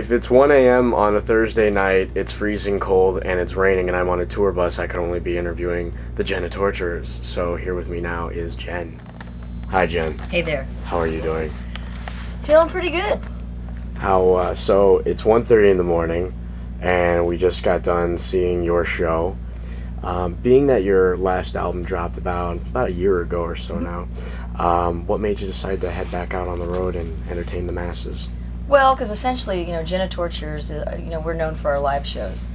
If it's 1 a.m. on a Thursday night, it's freezing cold, and it's raining, and I'm on a tour bus, I can only be interviewing the Genitorturers. So here with me now is Jen. Hi, Jen. Hey there. How are you doing? Feeling pretty good. So it's 1:30 in the morning, and we just got done seeing your show. Being that your last album dropped about a year ago or so now, what made you decide to head back out on the road and entertain the masses? Well, because essentially, Genitorturers, we're known for our live shows.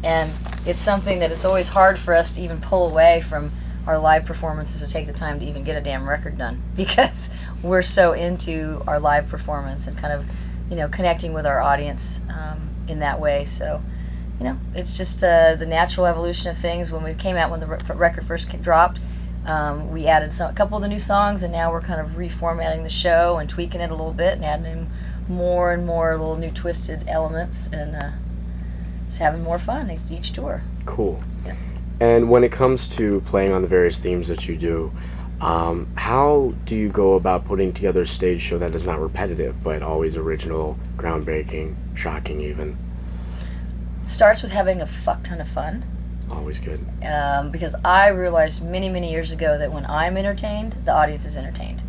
And it's something that it's always hard for us to even pull away from our live performances to take the time to even get a damn record done. Because we're so into our live performance and kind of, connecting with our audience in that way. So, it's just the natural evolution of things. When we came out, when the record first dropped, we added a couple of the new songs, and now we're kind of reformatting the show and tweaking it a little bit and adding in more and more little new twisted elements, and it's having more fun each tour. Cool. Yeah. And when it comes to playing on the various themes that you do, how do you go about putting together a stage show that is not repetitive, but always original, groundbreaking, shocking even? It starts with having a fuck ton of fun. Always good. Because I realized many, many years ago that when I'm entertained, the audience is entertained.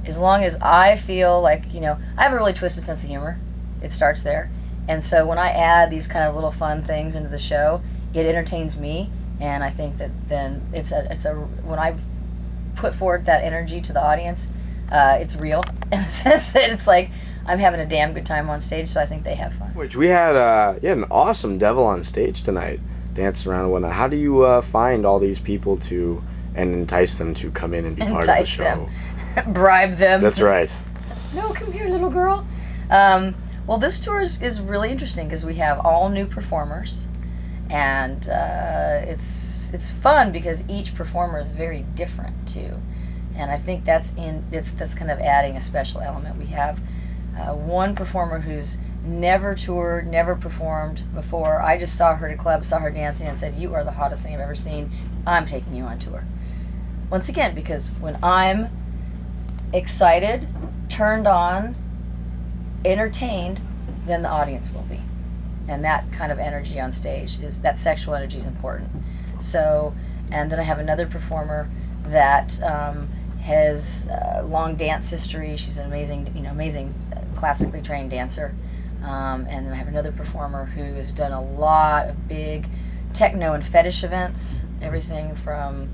As long as I feel like, I have a really twisted sense of humor. It starts there. And so when I add these kind of little fun things into the show, it entertains me. And I think that then when I put forward that energy to the audience, it's real in the sense that it's like I'm having a damn good time on stage, so I think they have fun. Which we had an awesome devil on stage tonight, dancing around and whatnot. How do you find all these people and entice them to come in and be part of the show? Them. Bribe them. That's right. No, come here, little girl. Well, this tour is really interesting because we have all new performers, and it's fun because each performer is very different too, and I think that's kind of adding a special element. We have one performer who's never toured, never performed before. I just saw her at a club, saw her dancing, and said, "You are the hottest thing I've ever seen. I'm taking you on tour." Once again, because when I'm excited, turned on, entertained, then the audience will be. And that kind of energy on stage that sexual energy is important. So, and then I have another performer that has long dance history. She's an amazing classically trained dancer. And then I have another performer who has done a lot of big techno and fetish events, everything from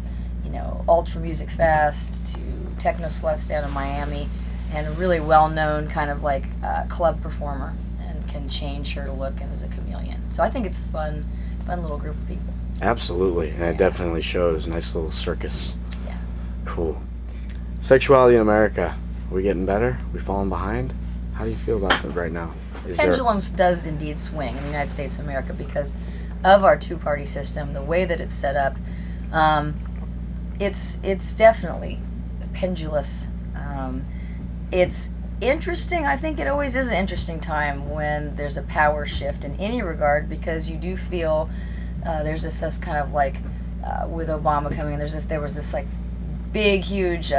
Ultra Music Fest to Techno Sluts down in Miami, and a really well-known kind of like club performer, and can change her look as a chameleon. So I think it's a fun little group of people. Absolutely, and it definitely shows. Nice little circus. Yeah. Cool. Sexuality in America, are we getting better? We falling behind? How do you feel about it right now? Pendulums does indeed swing in the United States of America because of our two-party system, the way that it's set up. It's definitely pendulous. It's interesting. I think it always is an interesting time when there's a power shift in any regard, because you do feel there's this kind of like with Obama coming in, there was this like big huge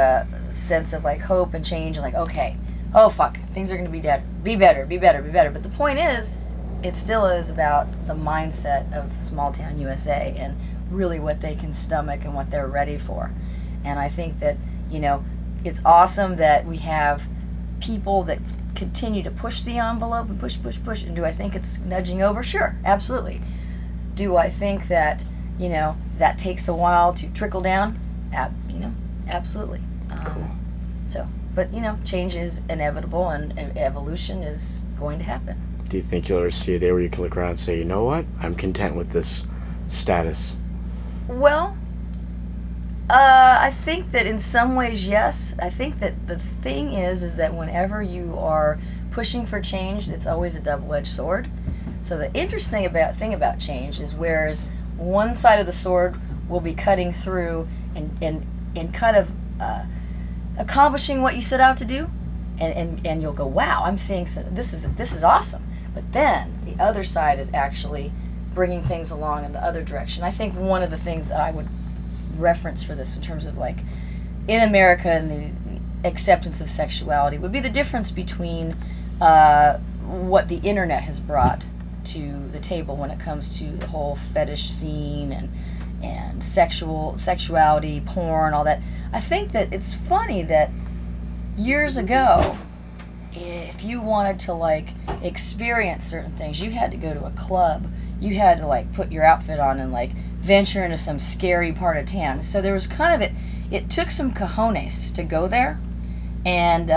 sense of like hope and change, and like, okay, oh fuck, things are going to be better. But the point is, it still is about the mindset of small town USA and really what they can stomach and what they're ready for. And I think that it's awesome that we have people that continue to push the envelope and push. And do I think it's nudging over? Sure, absolutely. Do I think that, that takes a while to trickle down? Absolutely. Cool. But change is inevitable, and evolution is going to happen. Do you think you'll ever see a day where you can look around and say, you know what, I'm content with this status? Well, I think that in some ways, yes. I think that the thing is that whenever you are pushing for change, it's always a double-edged sword. So the interesting thing about change is, whereas one side of the sword will be cutting through and kind of accomplishing what you set out to do, and you'll go, wow, I'm seeing this is awesome. But then the other side is actually bringing things along in the other direction. I think one of the things I would reference for this in terms of like in America and the acceptance of sexuality would be the difference between what the internet has brought to the table when it comes to the whole fetish scene and sexuality, porn, all that. I think that it's funny that years ago, if you wanted to like experience certain things, you had to go to a club. You had to like put your outfit on and like venture into some scary part of town. So there was kind of it took some cojones to go there, and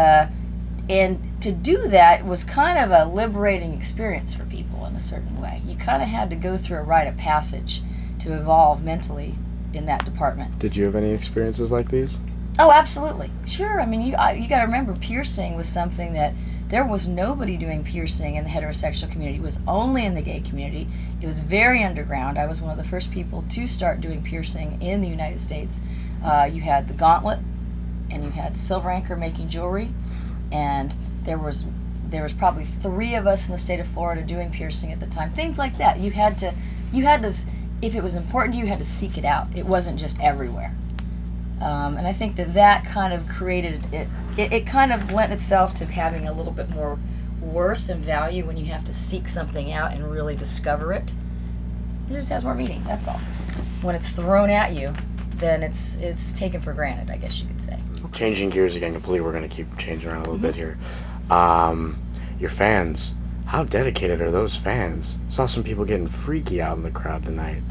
to do that was kind of a liberating experience for people in a certain way. You kind of had to go through a rite of passage to evolve mentally in that department. Did you have any experiences like these? Oh, absolutely. Sure. I mean, you got to remember, piercing was something that there was nobody doing piercing in the heterosexual community. It was only in the gay community. It was very underground. I was one of the first people to start doing piercing in the United States. You had the Gauntlet, and you had Silver Anchor making jewelry, and there was probably 3 of us in the state of Florida doing piercing at the time. Things like that. You had to, if it was important to you, you had to seek it out. It wasn't just everywhere. And I think that kind of created it kind of lent itself to having a little bit more worth and value when you have to seek something out and really discover it. It just has more meaning, that's all. When it's thrown at you, then it's taken for granted, I guess you could say. Changing gears again completely, we're going to keep changing around a little bit here. Your fans, how dedicated are those fans? Saw some people getting freaky out in the crowd tonight.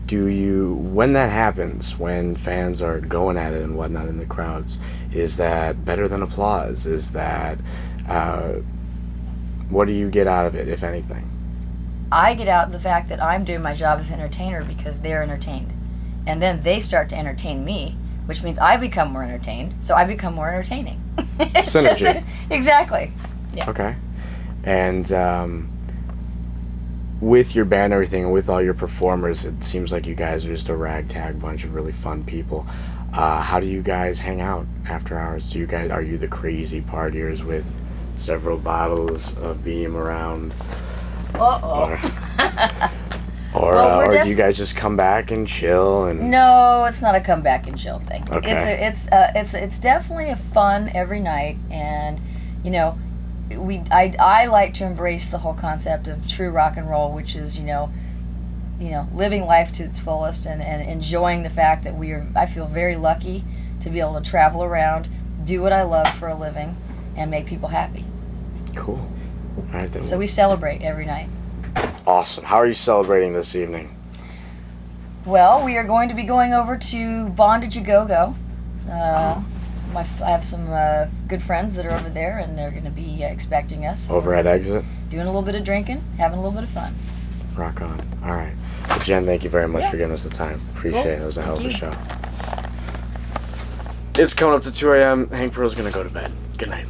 When that happens, when fans are going at it and whatnot in the crowds, is that better than applause? Is that, what do you get out of it, if anything? I get out the fact that I'm doing my job as an entertainer because they're entertained. And then they start to entertain me, which means I become more entertained, so I become more entertaining. It's Synergy. Exactly. Yeah. Okay. And with your band and everything, and with all your performers, it seems like you guys are just a ragtag bunch of really fun people. How do you guys hang out after hours? Are you the crazy partiers with several bottles of Beam around? Or do you guys just come back and chill? And no, it's not a come back and chill thing. Okay. It's definitely a fun every night, and you know, I like to embrace the whole concept of true rock and roll, which is living life to its fullest and enjoying the fact that I feel very lucky to be able to travel around, do what I love for a living, and make people happy. Cool. All right then. So we celebrate every night. Awesome. How are you celebrating this evening? Well, we are going to be going over to Bondage A Go-Go. I have some good friends that are over there, and they're going to be expecting us. Over at Exit? Doing a little bit of drinking, having a little bit of fun. Rock on. All right. Well, Jen, thank you very much for giving us the time. Appreciate it. It was a hell of a show. It's coming up to 2 a.m. Hank Pearl's going to go to bed. Good night.